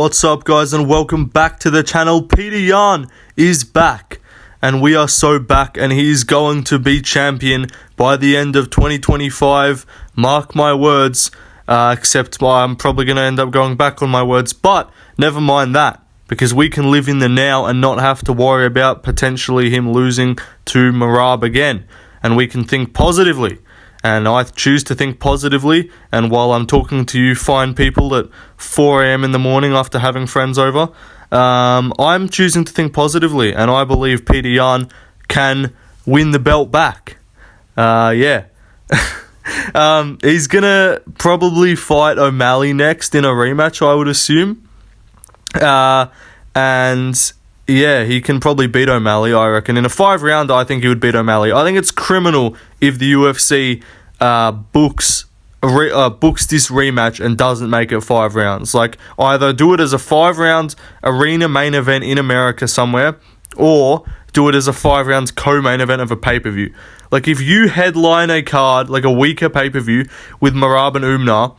What's up, guys, and welcome back to the channel. Peter Yan is back, and we are so back, and he's going to be champion by the end of 2025. Mark my words, except I'm probably going to end up going back on my words, but never mind that, because we can live in the now and not have to worry about potentially him losing to Marab again, and we can think positively. And I choose to think positively, and while I'm talking to you fine people at 4 a.m. in the morning after having friends over, I'm choosing to think positively, and I believe Peter Yan can win the belt back. He's gonna probably fight O'Malley next in a rematch, I would assume. And yeah, he can probably beat O'Malley, I reckon. In a 5-rounder, I think he would beat O'Malley. I think it's criminal if the UFC books this rematch and doesn't make it 5 rounds. Like, either do it as a 5-round arena main event in America somewhere, or do it as a 5 rounds co-main event of a pay-per-view. Like, if you headline a card, like a weaker pay-per-view with Marab and Umar,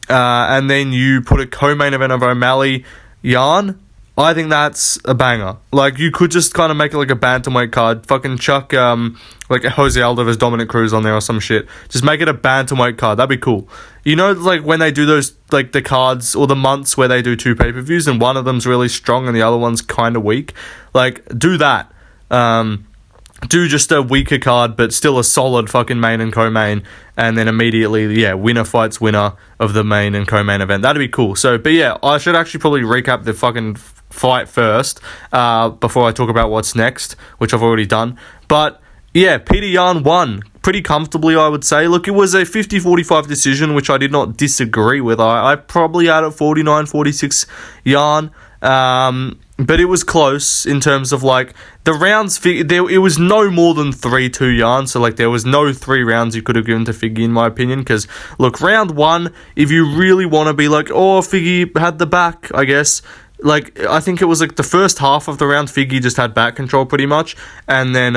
and then you put a co-main event of O'Malley Yan, I think that's a banger. Like, you could just kind of make it like a bantamweight card. Fucking chuck, like Jose Aldo vs Dominic Cruz on there or some shit. Just make it a bantamweight card. That'd be cool. You know, like, when they do those, like, the cards or the months where they do 2 pay-per-views and one of them's really strong and the other one's kind of weak. Like, do that. Do just a weaker card, but still a solid fucking main and co-main, and then immediately, winner fights winner of the main and co-main event. That'd be cool. So, but yeah, I should actually probably recap the fucking fight first, before I talk about what's next, which I've already done. But yeah, Peter Yan won pretty comfortably, I would say. Look, it was a 50-45 decision, which I did not disagree with. I probably had it 49-46 Yan. But it was close in terms of, like, the rounds. It was no more than 3-2 Yan, so, like, there was no 3 rounds you could have given to Figgy, in my opinion, because, look, round 1, if you really want to be like, oh, Figgy had the back, I guess, like, I think it was, like, the first half of the round, Figgy just had back control pretty much, and then,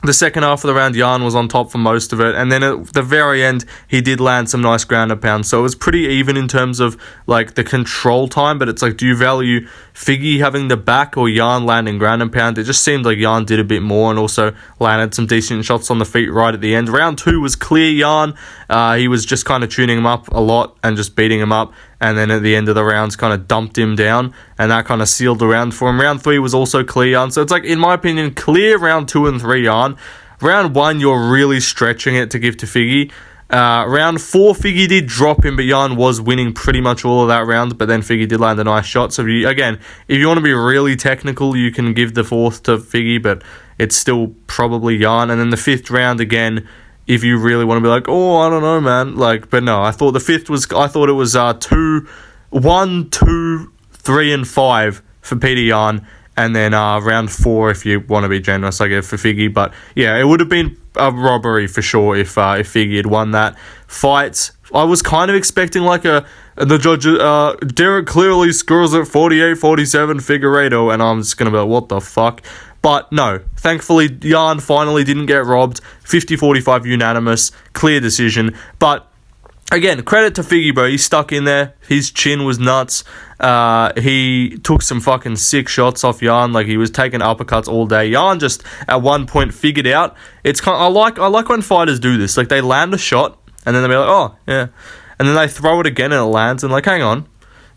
the second half of the round, Yan was on top for most of it, and then at the very end, he did land some nice ground and pound, so it was pretty even in terms of, like, the control time, but it's like, do you value Figgy having the back or Yan landing ground and pound? It just seemed like Yan did a bit more and also landed some decent shots on the feet right at the end. Round 2 was clear Yan. He was just kind of tuning him up a lot and just beating him up, and then at the end of the rounds kind of dumped him down, and that kind of sealed the round for him. Round 3 was also clear Yan, so it's like, in my opinion, clear round 2 and 3 Yan. Round 1, you're really stretching it to give to Figgy. Round 4, Figgy did drop him, but Yan was winning pretty much all of that round, but then Figgy did land a nice shot. So, if you want to be really technical, you can give the 4th to Figgy, but it's still probably Yan. And then the 5th round, again, if you really want to be like, oh, I don't know, man. Like, but no, I thought the 5th was, it was 1, 2, 3, and 5 for Peter Yan. And then round 4, if you want to be generous, I guess, for Figgy. But yeah, it would have been a robbery for sure if Figgy had won that fight. I was kind of expecting like the judge, Derek clearly scores at 48-47 Figueiredo, and I'm just going to be like, what the fuck? But no, thankfully, Yan finally didn't get robbed. 50-45 unanimous, clear decision. But again, credit to Figgy, bro. He stuck in there. His chin was nuts. He took some fucking sick shots off Yan. Like, he was taking uppercuts all day. Yan just at one point figured out. It's kind of, I like when fighters do this. Like, they land a shot and then they'll be like, oh yeah, and then they throw it again and it lands, and like, hang on,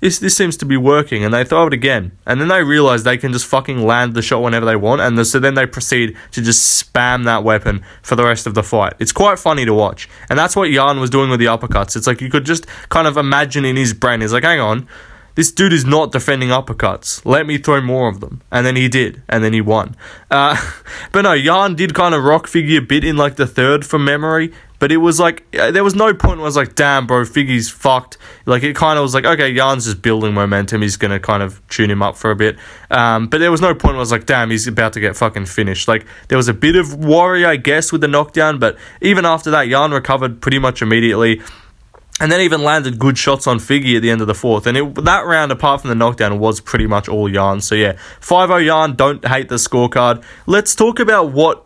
this seems to be working, and they throw it again, and then they realize they can just fucking land the shot whenever they want, and so then they proceed to just spam that weapon for the rest of the fight. It's quite funny to watch, and that's what Yan was doing with the uppercuts. It's like, you could just kind of imagine in his brain, he's like, hang on, this dude is not defending uppercuts. Let me throw more of them. And then he did. And then he won. But no, Yan did kind of rock Figgy a bit in like the 3rd from memory. But it was like, there was no point where I was like, damn, bro, Figgy's fucked. Like, it kind of was like, okay, Yan's just building momentum. He's going to kind of tune him up for a bit. But there was no point where I was like, damn, he's about to get fucking finished. Like, there was a bit of worry, I guess, with the knockdown. But even after that, Yan recovered pretty much immediately. And then even landed good shots on Figgy at the end of the 4th. And that round, apart from the knockdown, was pretty much all Yan. So yeah, 5-0 Yan, don't hate the scorecard. Let's talk about what...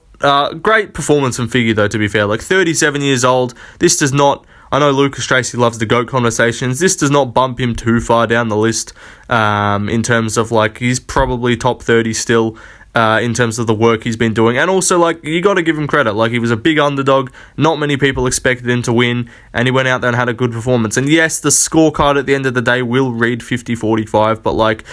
great performance from Figgy, though, to be fair. Like, 37 years old. This does not... I know Lucas Tracy loves the GOAT conversations. This does not bump him too far down the list in terms of, like, he's probably top 30 still in terms of the work he's been doing. And also, like, you got to give him credit. Like, he was a big underdog. Not many people expected him to win, and he went out there and had a good performance. And yes, the scorecard at the end of the day will read 50-45, but, like,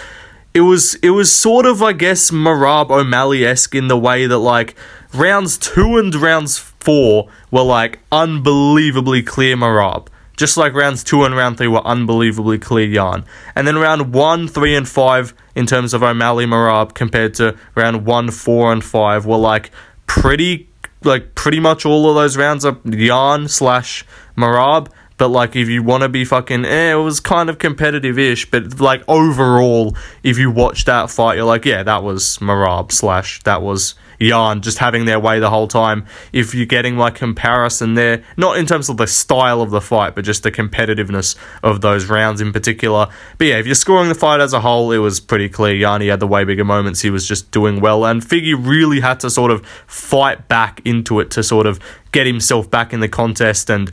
it was sort of, I guess, Merab O'Malley-esque in the way that, like, rounds 2 and rounds 4 were, like, unbelievably clear Merab. Just like rounds 2 and round 3 were unbelievably clear Jan. And then round 1, 3, and 5 in terms of O'Malley Merab compared to round 1, 4, and 5 were, like, pretty much all of those rounds are Jan / Merab. But, like, if you want to be fucking, it was kind of competitive-ish. But, like, overall, if you watch that fight, you're like, yeah, that was Merab / that was Jan just having their way the whole time. If you're getting, like, comparison there, not in terms of the style of the fight, but just the competitiveness of those rounds in particular. But, yeah, if you're scoring the fight as a whole, it was pretty clear. Jan, he had the way bigger moments. He was just doing well. And Figgy really had to sort of fight back into it to sort of get himself back in the contest and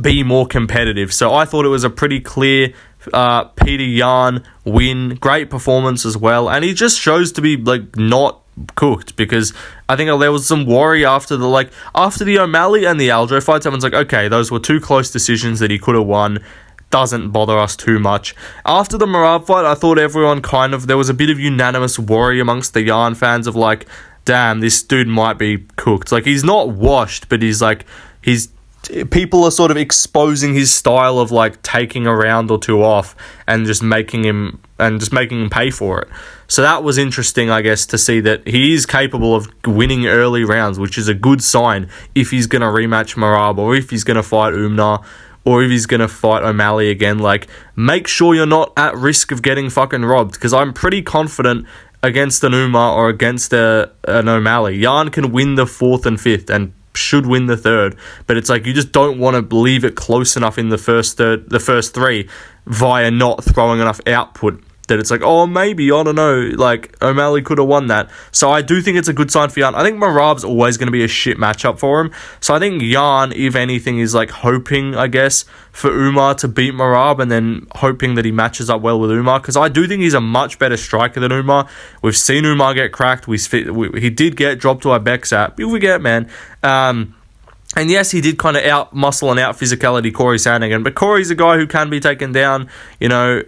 be more competitive. So I thought it was a pretty clear Petr Yan win. Great performance as well. And he just shows to be, like, not cooked, because I think there was some worry after the O'Malley and the Aljo fights. Everyone's like, okay, those were 2 close decisions that he could have won. Doesn't bother us too much. After the Merab fight, I thought everyone there was a bit of unanimous worry amongst the Yan fans of, like, damn, this dude might be cooked. Like, he's not washed, but people are sort of exposing his style of, like, taking a round or 2 off and just making him pay for it. So that was interesting, I guess, to see that he is capable of winning early rounds, which is a good sign if he's going to rematch Merab, or if he's going to fight Umar, or if he's going to fight O'Malley again. Like, make sure you're not at risk of getting fucking robbed, because I'm pretty confident against an Umar or against an O'Malley, Jan can win the 4th and 5th and should win the 3rd, but it's like you just don't want to leave it close enough in the first 3 via not throwing enough output that it's like, oh, maybe, I don't know, like, O'Malley could have won that. So I do think it's a good sign for Jan. I think Merab's always going to be a shit matchup for him. So I think Jan, if anything, is, like, hoping, I guess, for Umar to beat Merab, and then hoping that he matches up well with Umar, because I do think he's a much better striker than Umar. We've seen Umar get cracked. He did get dropped to Ibexat. We forget, man. And yes, he did kind of out-muscle and out-physicality Corey Sandhagen, but Corey's a guy who can be taken down. You know,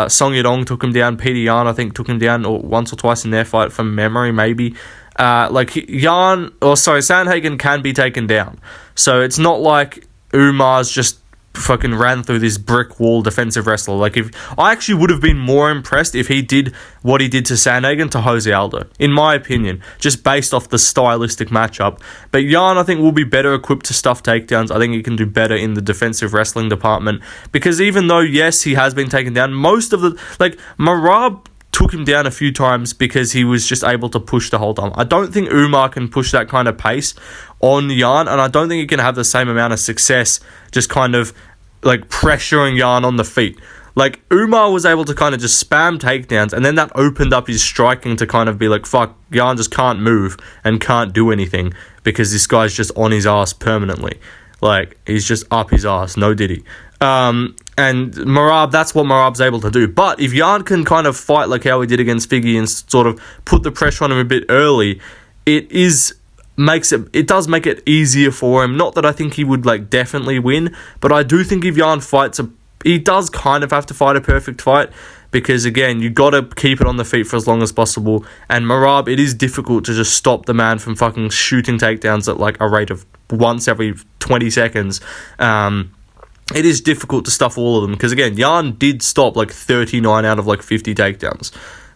Song Yadong took him down. Petr Yan, I think, took him down once or twice in their fight from memory, maybe. Sandhagen can be taken down. So it's not like Umar's just fucking ran through this brick wall defensive wrestler. Like, if I actually would have been more impressed if he did what he did to Sandhagen to Jose Aldo, in my opinion, just based off the stylistic matchup. But Jan, I think, will be better equipped to stuff takedowns. I think he can do better in the defensive wrestling department, because even though, yes, he has been taken down, most of the, like, Merab took him down a few times because he was just able to push the whole time. I don't think Umar can push that kind of pace on Jan, and I don't think he can have the same amount of success just kind of, like, pressuring Jan on the feet. Like, Umar was able to kind of just spam takedowns, and then that opened up his striking to kind of be like, fuck, Jan just can't move and can't do anything because this guy's just on his ass permanently. Like, he's just up his ass, no diddy. And Merab, that's what Merab's able to do. But if Jan can kind of fight like how he did against Figgy and sort of put the pressure on him a bit early, it does make it easier for him. Not that I think he would, like, definitely win, but I do think if Jan fights he does kind of have to fight a perfect fight, because, again, you got to keep it on the feet for as long as possible. And Merab, it is difficult to just stop the man from fucking shooting takedowns at, like, a rate of once every 20 seconds. It is difficult to stuff all of them, because, again, Jan did stop, like, 39 out of, like, 50 takedowns.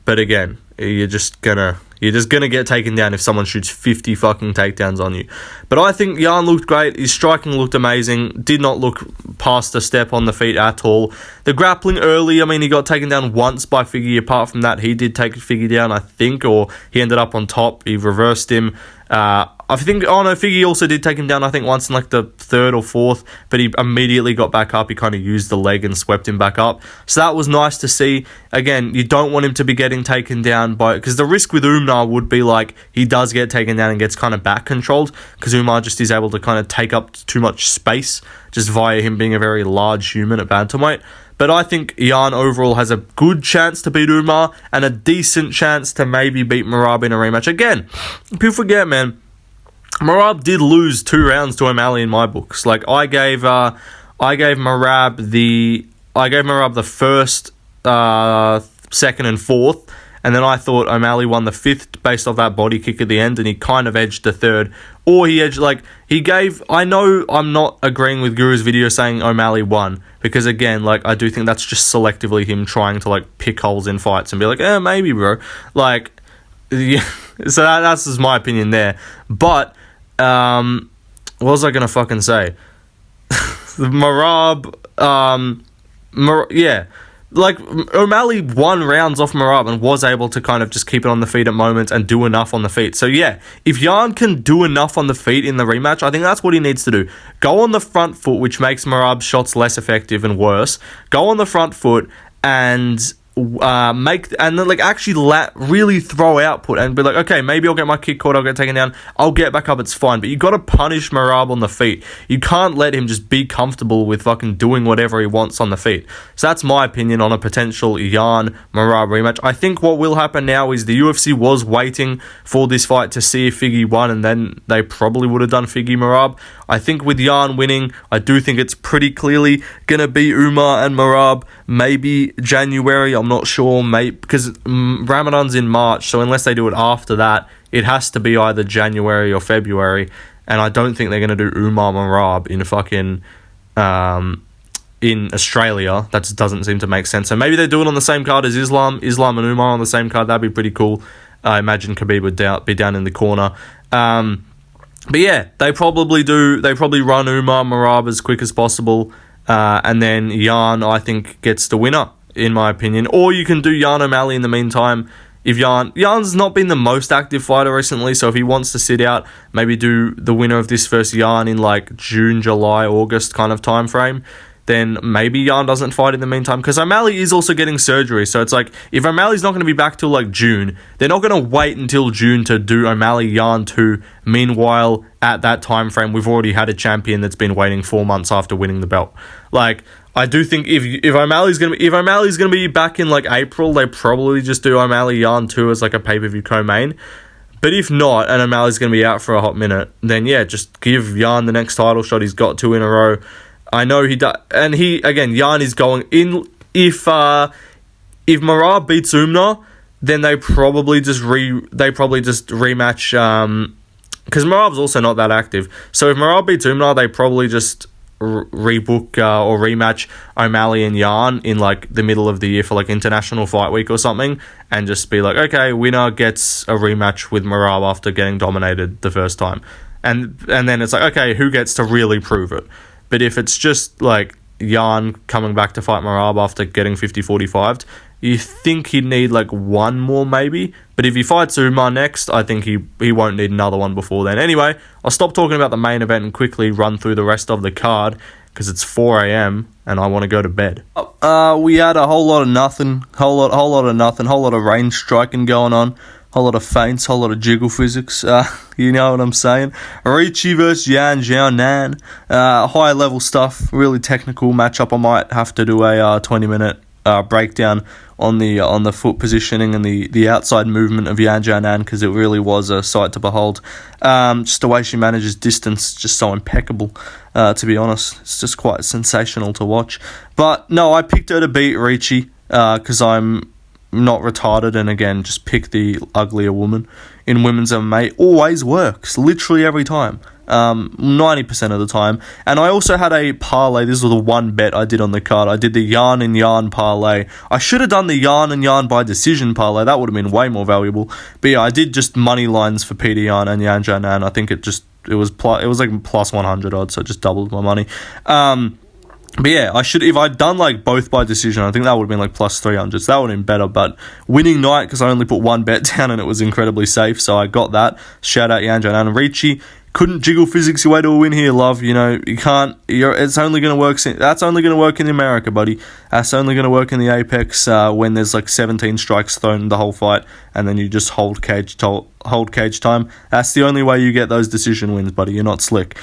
But, again, you're just gonna get taken down if someone shoots 50 fucking takedowns on you. But I think Jan looked great. His striking looked amazing. Did not look past a step on the feet at all. The grappling early, I mean, he got taken down once by Figgy. Apart from that, he did take Figgy down, I think, or he ended up on top. He reversed him. I think, oh no, Figgy also did take him down, I think, once in like the third or fourth, but he immediately got back up. He kind of used the leg and swept him back up. So that was nice to see. Again, you don't want him to be getting taken down because the risk with Umar would be like he does get taken down and gets kind of back controlled, because Umar just is able to kind of take up too much space just via him being a very large human at bantamweight. But I think Jan overall has a good chance to beat Umar and a decent chance to maybe beat Merab in a rematch. Again, people forget, man, Merab did lose 2 rounds to O'Malley in my books. Like, I gave Merab the first, second, and fourth, and then I thought O'Malley won the 5th based off that body kick at the end, and he kind of edged the 3rd. Or he edged, like, he gave... I know I'm not agreeing with Guru's video saying O'Malley won, because, again, like, I do think that's just selectively him trying to, like, pick holes in fights and be like, maybe, bro. Like, yeah, so that's just my opinion there. But, what was I going to fucking say? Merab, yeah. Like, O'Malley won rounds off Merab and was able to kind of just keep it on the feet at moments and do enough on the feet. So, yeah, if Jan can do enough on the feet in the rematch, I think that's what he needs to do. Go on the front foot, which makes Merab's shots less effective and worse. Go on the front foot and really throw output and be like, okay, maybe I'll get my kick caught, I'll get taken down, I'll get back up, it's fine. But you got to punish Merab on the feet. You can't let him just be comfortable with fucking doing whatever he wants on the feet. So that's my opinion on a potential Jan Merab rematch. I think what will happen now is the UFC was waiting for this fight to see if Figgy won, and then they probably would have done Figgy Merab. I think with Jan winning, I do think it's pretty clearly going to be Umar and Merab, maybe January, I'm not sure, mate, because Ramadan's in March, so unless they do it after that, it has to be either January or February, and I don't think they're going to do Umar Merab in fucking, in Australia. That just doesn't seem to make sense. So maybe they do it on the same card as Islam and Umar on the same card. That'd be pretty cool. I imagine Khabib would be down in the corner. But yeah, they probably run Umar Merab as quick as possible, and then Jan, I think, gets the winner, in my opinion. Or you can do Jan O'Malley in the meantime. If Jan's not been the most active fighter recently, so if he wants to sit out, maybe do the winner of this first Jan in like June, July, August kind of time frame, then maybe Jan doesn't fight in the meantime, because O'Malley is also getting surgery. So it's like, if O'Malley's not going to be back till like June, they're not going to wait until June to do O'Malley Jan 2. Meanwhile, at that time frame, we've already had a champion that's been waiting 4 months after winning the belt. Like, I do think if O'Malley's gonna be back in like April, they probably just do O'Malley Jan 2 as like a pay-per-view co-main. But if not, and O'Malley's gonna be out for a hot minute, then yeah, just give Jan the next title shot. He's got 2 in a row. I know he does, and Jan is going in. If Merab beats Umar, then they probably just rematch. Because Merab's also not that active. So if Merab beats Umar, they probably just rebook or rematch O'Malley and Jan in like the middle of the year for like International Fight Week or something, and just be like, okay, winner gets a rematch with Merab after getting dominated the first time, and then it's like, okay, who gets to really prove it? But if it's just like Jan coming back to fight Merab after getting 50-45'd, you think he'd need like one more maybe. But if he fights Umar next, I think he won't need another one before then. Anyway, I'll stop talking about the main event and quickly run through the rest of the card, because it's 4 a.m. and I want to go to bed. We had a whole lot of nothing, whole lot of range striking going on. Whole lot of feints, whole lot of jiggle physics, you know what I'm saying? Ricci versus Yan Xiaonan, high level stuff, really technical matchup. I might have to do a 20-minute breakdown on the foot positioning and the outside movement of Yan Xiaonan, because it really was a sight to behold. Just the way she manages distance, just so impeccable, to be honest. It's just quite sensational to watch. But no, I picked her to beat Ricci, because I'm not retarded, and again, just pick the uglier woman in women's MMA. Always works, literally every time, 90% of the time. And I also had a parlay. This was the one bet I did on the card. I did the Yan and Yan parlay. I should have done the Yan and Yan by decision parlay. That would have been way more valuable. But yeah, I did just money lines for Peter Yan and Yan Xiaonan. I think it was like plus 100 odds, so it just doubled my money. But yeah, if I'd done like both by decision, I think that would have been like plus 300. So that would have been better. But winning night, because I only put one bet down and it was incredibly safe, so I got that. Shout out Yan Janan and Ricci. Couldn't jiggle physics your way to a win here, love. You know, you can't. It's only going to work. That's only going to work in America, buddy. That's only going to work in the Apex when there's like 17 strikes thrown the whole fight, and then you just hold cage time. That's the only way you get those decision wins, buddy. You're not slick.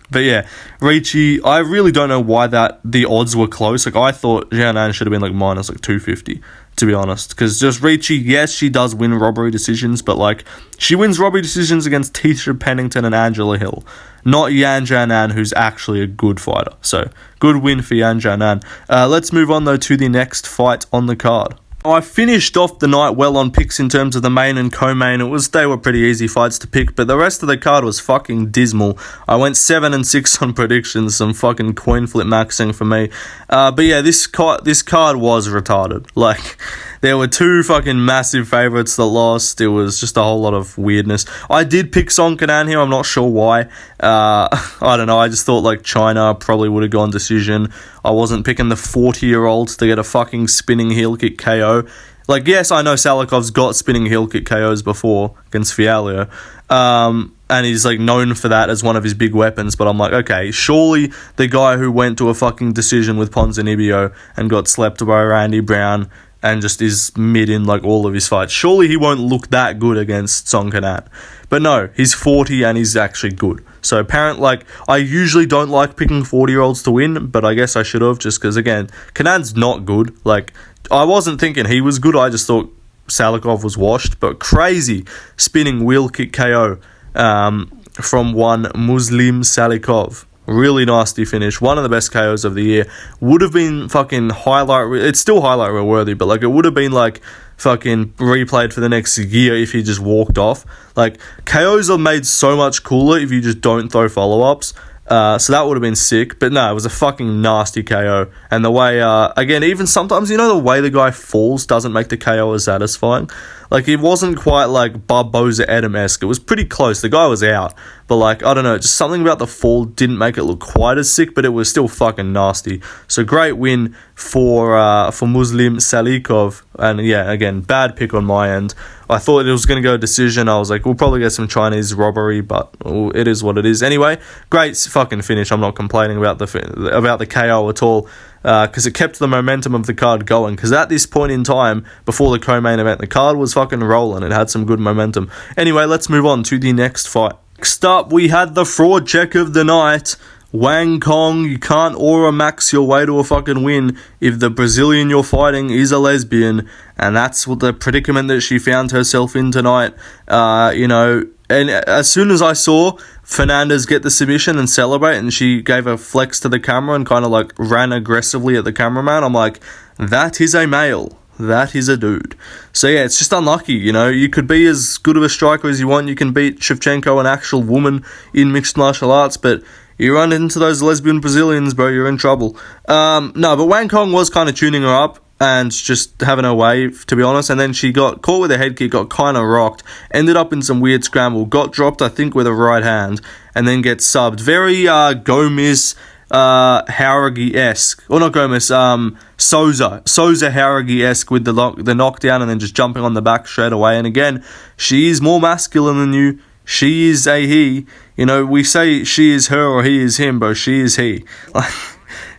But yeah, Ricci, I really don't know why the odds were close. Like, I thought Jianan should have been like minus like 250, to be honest. Because just Ricci, yes, she does win robbery decisions, but like, she wins robbery decisions against Tisha Pennington and Angela Hill, not Yan Jianan, who's actually a good fighter. So, good win for Yan Jianan. Let's move on though to the next fight on the card. I finished off the night well on picks in terms of the main and co-main. They were pretty easy fights to pick, but the rest of the card was fucking dismal. I went 7-6 on predictions, some fucking coin flip maxing for me. But yeah, this card was retarded. Like, there were two fucking massive favourites that lost. It was just a whole lot of weirdness. I did pick Song Kanan here. I'm not sure why. I don't know. I just thought like China probably would have gone decision. I wasn't picking the 40-year-olds to get a fucking spinning heel kick KO. Like, yes, I know Salikov's got spinning heel kick KOs before against Fialio. And he's like known for that as one of his big weapons, but I'm like, okay, surely the guy who went to a fucking decision with Ponzinibbio and got slept by Randy Brown and just is mid in like all of his fights, surely he won't look that good against Song Kanan. But no, he's 40 and he's actually good. So apparently, like, I usually don't like picking 40-year-olds to win, but I guess I should have, just because, again, Kanan's not good. Like, I wasn't thinking he was good, I just thought Salikov was washed, but crazy spinning wheel kick KO from one Muslim Salikov. Really nasty finish. One of the best KOs of the year. Would have been fucking highlight. It's still highlight reel worthy, but like, it would have been like fucking replayed for the next year if he just walked off. Like, KOs are made so much cooler if you just don't throw follow-ups. So that would have been sick. But no, it was a fucking nasty KO. And the way, again, even sometimes, you know, the way the guy falls doesn't make the KO as satisfying. Like, it wasn't quite like Barboza Adam-esque. It was pretty close. The guy was out. But, like, I don't know, just something about the fall didn't make it look quite as sick, but it was still fucking nasty. So, great win for Muslim Salikov. And, yeah, again, bad pick on my end. I thought it was going to go decision. I was like, we'll probably get some Chinese robbery, but it is what it is. Anyway, great fucking finish. I'm not complaining about the KO at all, because it kept the momentum of the card going. Because at this point in time, before the co-main event, the card was fucking rolling. It had some good momentum. Anyway, let's move on to the next fight. Next up, we had the fraud check of the night. Wang Kong, you can't aura max your way to a fucking win if the Brazilian you're fighting is a lesbian, and that's what the predicament that she found herself in tonight. You know, and as soon as I saw Fernandez get the submission and celebrate, and she gave a flex to the camera and kind of like ran aggressively at the cameraman, I'm like, that is a male. That is a dude. So yeah, it's just unlucky, you know. You could be as good of a striker as you want. You can beat Shevchenko, an actual woman in mixed martial arts, but you run into those lesbian Brazilians, bro, you're in trouble. No, but Wang Kong was kind of tuning her up and just having her way, to be honest. And then she got caught with a head kick, got kind of rocked, ended up in some weird scramble, got dropped, I think, with a right hand, and then gets subbed. Very Gomez Haragi-esque. Or not Gomez, Souza Haragi-esque with the knockdown and then just jumping on the back straight away. And again, she is more masculine than you. She is a he. You know, we say she is her or he is him, bro. She is he. Like,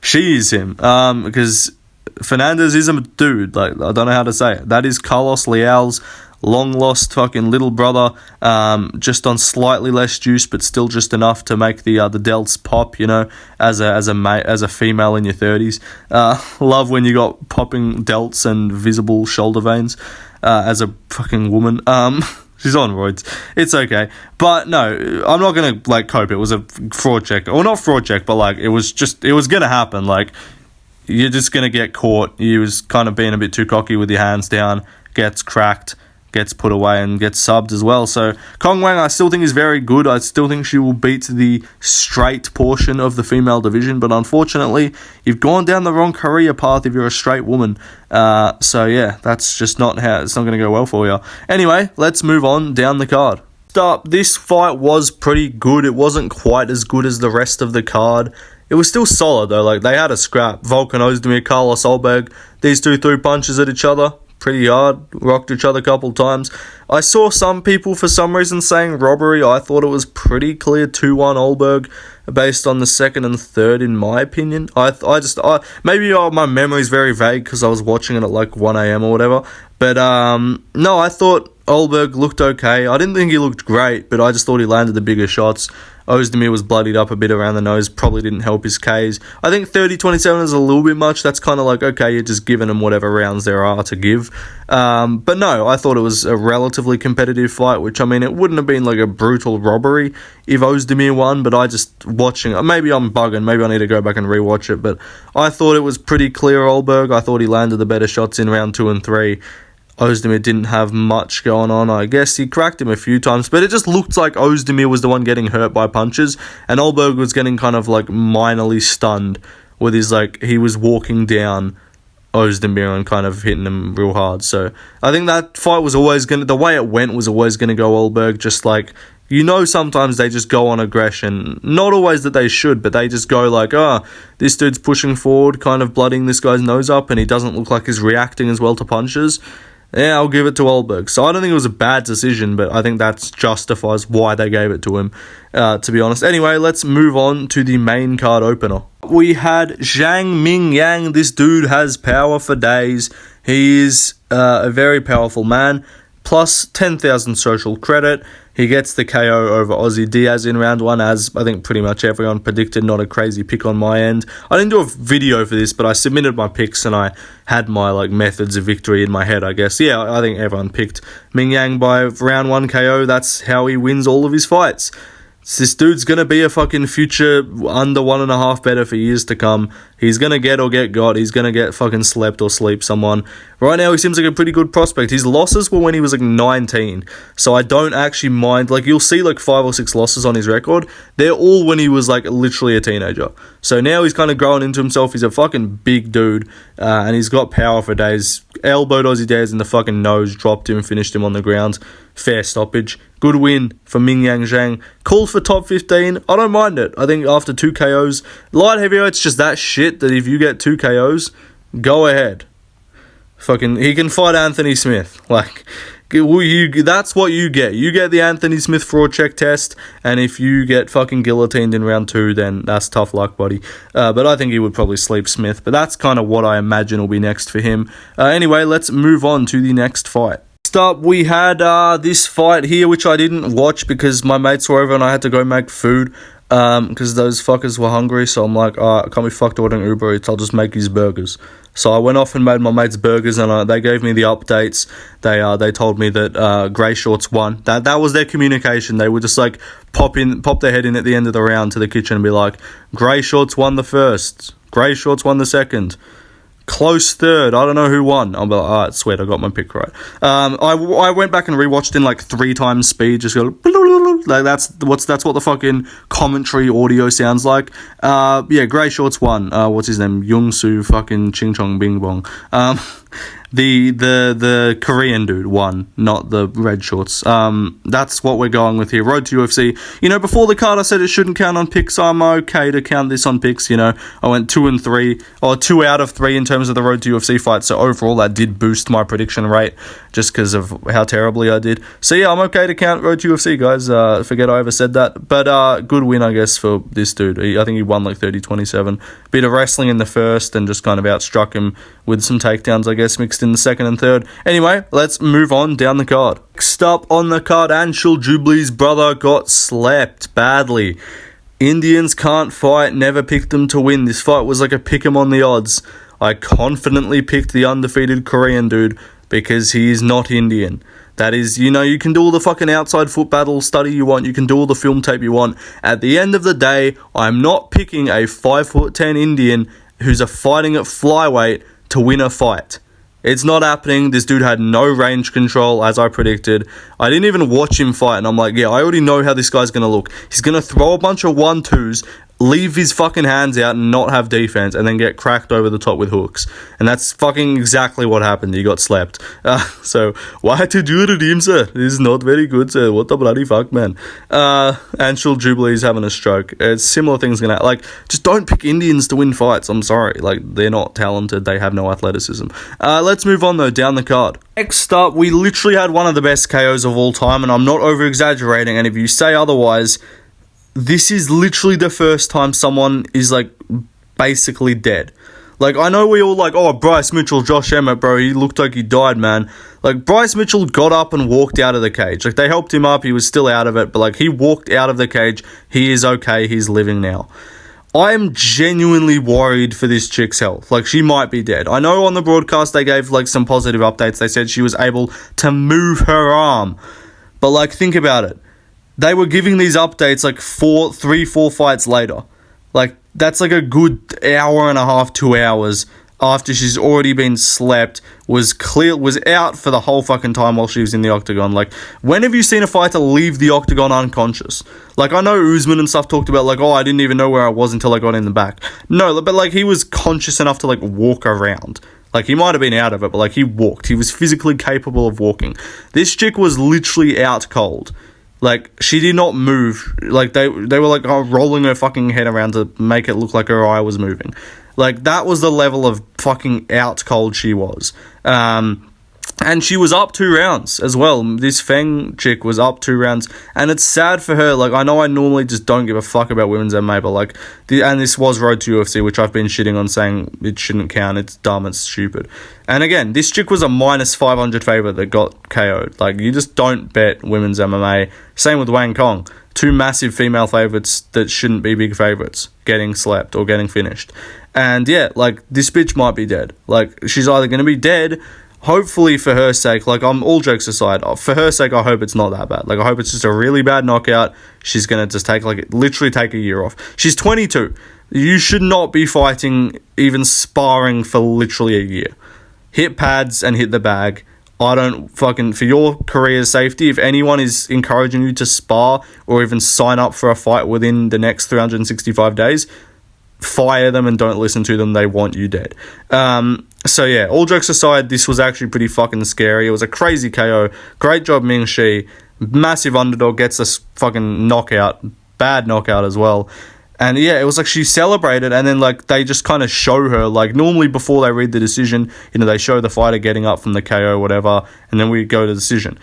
she is him. Because Fernandez is a dude. Like, I don't know how to say it. That is Carlos Leal's long-lost fucking little brother. Just on slightly less juice, but still just enough to make the delts pop, you know, as a female in your 30s. Love when you got popping delts and visible shoulder veins as a fucking woman. She's on roids. It's okay. But no, I'm not going to, like, cope. It was a fraud check. Or not fraud check, but, like, it was going to happen. Like, you're just going to get caught. You was kind of being a bit too cocky with your hands down, gets cracked, gets put away, and gets subbed as well. So, Kong Wang, I still think is very good. I still think she will beat the straight portion of the female division. But unfortunately, you've gone down the wrong career path if you're a straight woman. So, yeah, that's just not how it's not going to go well for you. Anyway, let's move on down the card. This fight was pretty good. It wasn't quite as good as the rest of the card. it was still solid though. Like, they had a scrap. Volkan Ozdemir, Carlos Ulberg, these two threw punches at each other pretty hard, rocked each other a couple times. I saw some people for some reason saying robbery. I thought it was pretty clear 2-1 Ulberg based on the second and third, in my opinion. Maybe my memory's very vague because I was watching it at like 1 a.m. or whatever. But no, I thought Ulberg looked okay. I didn't think he looked great, but I just thought he landed the bigger shots. Ozdemir was bloodied up a bit around the nose, probably didn't help his Ks. I think 30-27 is a little bit much. That's kind of like, okay, you're just giving him whatever rounds there are to give. But no, I thought it was a relatively competitive fight, which, I mean, it wouldn't have been like a brutal robbery if Ozdemir won, but I just watching it, maybe I'm bugging, maybe I need to go back and rewatch it, but I thought it was pretty clear Ulberg. I thought he landed the better shots in round 2 and 3. Ozdemir didn't have much going on. I guess he cracked him a few times, but it just looked like Ozdemir was the one getting hurt by punches, and Ulberg was getting kind of like minorly stunned with his, like, he was walking down Ozdemir and kind of hitting him real hard. So I think that fight was always the way it went was always going to go Ulberg. Just like, sometimes they just go on aggression. Not always that they should, but they just go like, this dude's pushing forward, kind of blooding this guy's nose up, and he doesn't look like he's reacting as well to punches. Yeah, I'll give it to Ulberg. So I don't think it was a bad decision, but I think that justifies why they gave it to him, to be honest. Anyway, let's move on to the main card opener. We had Zhang Mingyang. This dude has power for days. He is a very powerful man, plus 10,000 social credit. He gets the KO over Ozzy Diaz in round 1, as I think pretty much everyone predicted. Not a crazy pick on my end. I didn't do a video for this, but I submitted my picks and I had my like methods of victory in my head, I guess. Yeah, I think everyone picked Ming Yang by round 1 KO. That's how he wins all of his fights. This dude's going to be a fucking future under 1.5 better for years to come. He's going to get or get got. He's going to get fucking slept or sleep someone. Right now, he seems like a pretty good prospect. His losses were when he was like 19. So I don't actually mind. Like, you'll see like 5 or 6 losses on his record. They're all when he was like literally a teenager. So now he's kind of growing into himself. He's a fucking big dude. And he's got power for days. Elbowed Ozzy Diaz in the fucking nose. Dropped him. Finished him on the ground. Fair stoppage. Good win for Mingyang Zhang. Called for top 15. I don't mind it. I think after 2 KOs, light heavyweight's just that shit that if you get 2 KOs, go ahead. Fucking, he can fight Anthony Smith. Like, that's what you get. You get the Anthony Smith fraud check test, and if you get fucking guillotined in round 2, then that's tough luck, buddy. But I think he would probably sleep Smith. But that's kind of what I imagine will be next for him. Anyway, let's move on to the next fight. Next up, we had this fight here, which I didn't watch because my mates were over and I had to go make food because those fuckers were hungry. So I'm like, I can't be fucked ordering Uber Eats. I'll just make these burgers. So I went off and made my mates burgers, and they gave me the updates. They told me that Grey Shorts won. That was their communication. They would just like pop their head in at the end of the round to the kitchen and be like, Grey Shorts won the first. Grey Shorts won the second. Close third. I don't know who won. I'll be like, alright, sweet, I got my pick right. I went back and rewatched in like 3 times speed. Just go like that's what the fucking commentary audio sounds like. Yeah, Grey Shorts won. What's his name? Young-soo fucking Ching Chong Bing Bong. The Korean dude won, not the red shorts. That's what we're going with here. Road to UFC. Before the card I said it shouldn't count on picks. I'm okay to count this on picks. I went 2 and 3, or 2 out of 3 in terms of the Road to UFC fight. So overall that did boost my prediction rate just because of how terribly I did. So yeah, I'm okay to count Road to UFC, guys. Forget I ever said that. But good win, I guess, for this dude. I think he won like 30-27. Bit of wrestling in the first and just kind of outstruck him with some takedowns, I guess, mixed in the second and third. Anyway, let's move on down the card. Next up on the card, Anshul Jubilee's brother got slapped badly. Indians can't fight, never picked them to win. This fight was like a pick 'em on the odds. I confidently picked the undefeated Korean dude because he is not Indian. That is, you can do all the fucking outside foot battle study you want. You can do all the film tape you want. At the end of the day, I'm not picking a 5'10" Indian who's fighting at flyweight to win a fight. It's not happening. This dude had no range control, as I predicted. I didn't even watch him fight, and I'm like, yeah, I already know how this guy's going to look. He's going to throw a bunch of 1-2s leave his fucking hands out and not have defense, and then get cracked over the top with hooks. And that's fucking exactly what happened. He got slapped. So, why did you redeem, sir? This is not very good, sir. What the bloody fuck, man? Anshul Jubilee's having a stroke. It's similar things gonna, like, just don't pick Indians to win fights. I'm sorry. Like, they're not talented. They have no athleticism. Let's move on, though, down the card. Next up, we literally had one of the best KOs of all time, and I'm not over-exaggerating, and if you say otherwise, this is literally the first time someone is, like, basically dead. Like, I know we all like, oh, Bryce Mitchell, Josh Emmett, bro, he looked like he died, man. Like, Bryce Mitchell got up and walked out of the cage. Like, they helped him up, he was still out of it, but, like, he walked out of the cage, he is okay, he's living now. I am genuinely worried for this chick's health. Like, she might be dead. I know on the broadcast they gave, like, some positive updates. They said she was able to move her arm. But, like, think about it. They were giving these updates like 4 fights later. Like, that's like a good hour and a half, 2 hours after she's already been slept, was out for the whole fucking time while she was in the octagon. Like, when have you seen a fighter leave the octagon unconscious? Like, I know Usman and stuff talked about, like, oh, I didn't even know where I was until I got in the back. No, but, like, he was conscious enough to, like, walk around. Like, he might have been out of it, but, like, he walked. He was physically capable of walking. This chick was literally out cold. Like, she did not move. Like, they were, like, rolling her fucking head around to make it look like her eye was moving. Like, that was the level of fucking out cold she was. And she was up 2 rounds as well. This Feng chick was up 2 rounds. And it's sad for her. Like, I know I normally just don't give a fuck about women's MMA, but, like, and this was Road to UFC, which I've been shitting on, saying it shouldn't count. It's dumb. It's stupid. And again, this chick was a minus 500 favorite that got KO'd. Like, you just don't bet women's MMA. Same with Wang Kong. 2 massive female favorites that shouldn't be big favorites getting slapped or getting finished. And yeah, like, this bitch might be dead. Like, she's either going to be dead, hopefully for her sake, like, all jokes aside, for her sake, I hope it's not that bad. Like, I hope it's just a really bad knockout. She's going to just literally take a year off. She's 22. You should not be fighting, even sparring for literally a year. Hit pads and hit the bag. I don't fucking, for your career's safety, if anyone is encouraging you to spar or even sign up for a fight within the next 365 days, fire them and don't listen to them. They want you dead. So yeah, all jokes aside, this was actually pretty fucking scary. It was a crazy KO. Great job, Ming Shi. Massive underdog, gets a fucking knockout. Bad knockout as well. And yeah, it was like she celebrated, and then, like, they just kind of show her, like, normally before they read the decision, you know, they show the fighter getting up from the KO, whatever, and then we go to the decision.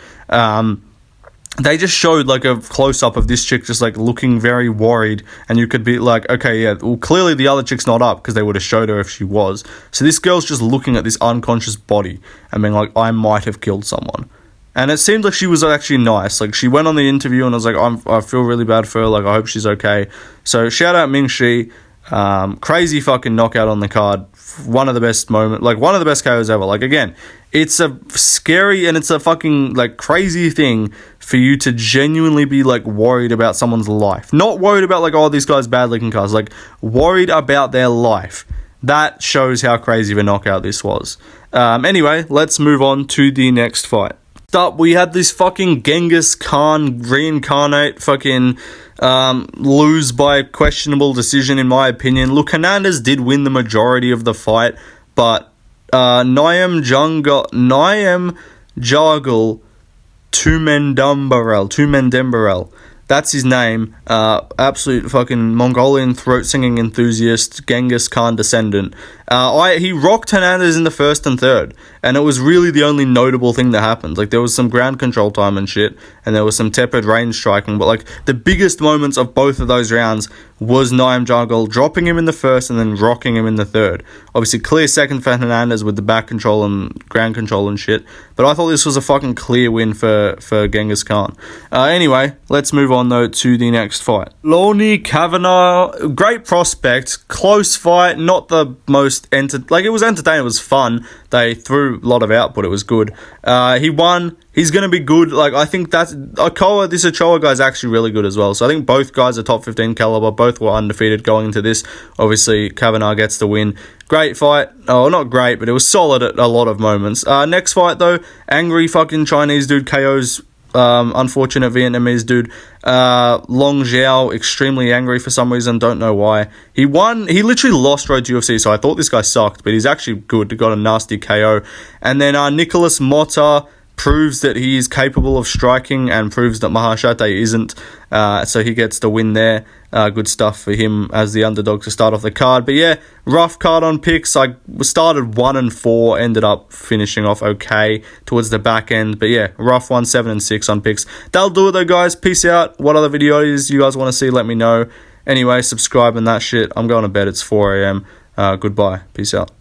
They just showed, like, a close-up of this chick just, like, looking very worried, and you could be like, okay, yeah, well, clearly the other chick's not up, because they would have showed her if she was. So this girl's just looking at this unconscious body and being like, I might have killed someone. And it seemed like she was actually nice. Like, she went on the interview and was like, I feel really bad for her. Like, I hope she's okay. So, shout out Ming Shi. Crazy fucking knockout on the card. One of the best moments. Like, one of the best KOs ever. Like, again, it's a scary and it's a fucking, like, crazy thing for you to genuinely be, like, worried about someone's life. Not worried about, like, oh, this guy's badly concussed. Like, worried about their life. That shows how crazy of a knockout this was. Anyway, let's move on to the next fight. Up, we had this fucking Genghis Khan reincarnate fucking lose by questionable decision, in my opinion. Look, Hernandez did win the majority of the fight, but Naim Jargal Tumendembarel, that's his name, absolute fucking Mongolian throat singing enthusiast, Genghis Khan descendant. He rocked Hernandez in the first and third, and it was really the only notable thing that happened. Like, there was some ground control time and shit, and there was some tepid range striking, but, like, the biggest moments of both of those rounds was Naim Jargal dropping him in the first and then rocking him in the third. Obviously, clear second for Hernandez with the back control and ground control and shit, but I thought this was a fucking clear win for Genghis Khan. Anyway, let's move on, though, to the next fight. Lonnie Kavanagh, great prospect, close fight, not the most it was entertaining, it was fun. They threw a lot of output, it was good. He won. He's going to be good. Like, I think this Ochoa guy's actually really good as well. So I think both guys are top 15 caliber. Both were undefeated going into this. Obviously, Kavanagh gets the win. Great fight. Oh, not great, but it was solid at a lot of moments. Next fight, though, angry fucking Chinese dude KOs unfortunate Vietnamese dude. Long Zhao, extremely angry for some reason, don't know why. He literally lost Road to UFC, so I thought this guy sucked, but he's actually good. He got a nasty KO. And then Nicholas Motta proves that he is capable of striking and proves that Mahashate isn't, so he gets the win there. Good stuff for him as the underdog to start off the card. But yeah, rough card on picks. I started 1-4, ended up finishing off okay towards the back end. But yeah, rough one, 7-6 on picks. That'll do it though, guys. Peace out. What other videos you guys want to see, let me know. Anyway, subscribe and that shit. I'm going to bed. It's 4 a.m. Goodbye. Peace out.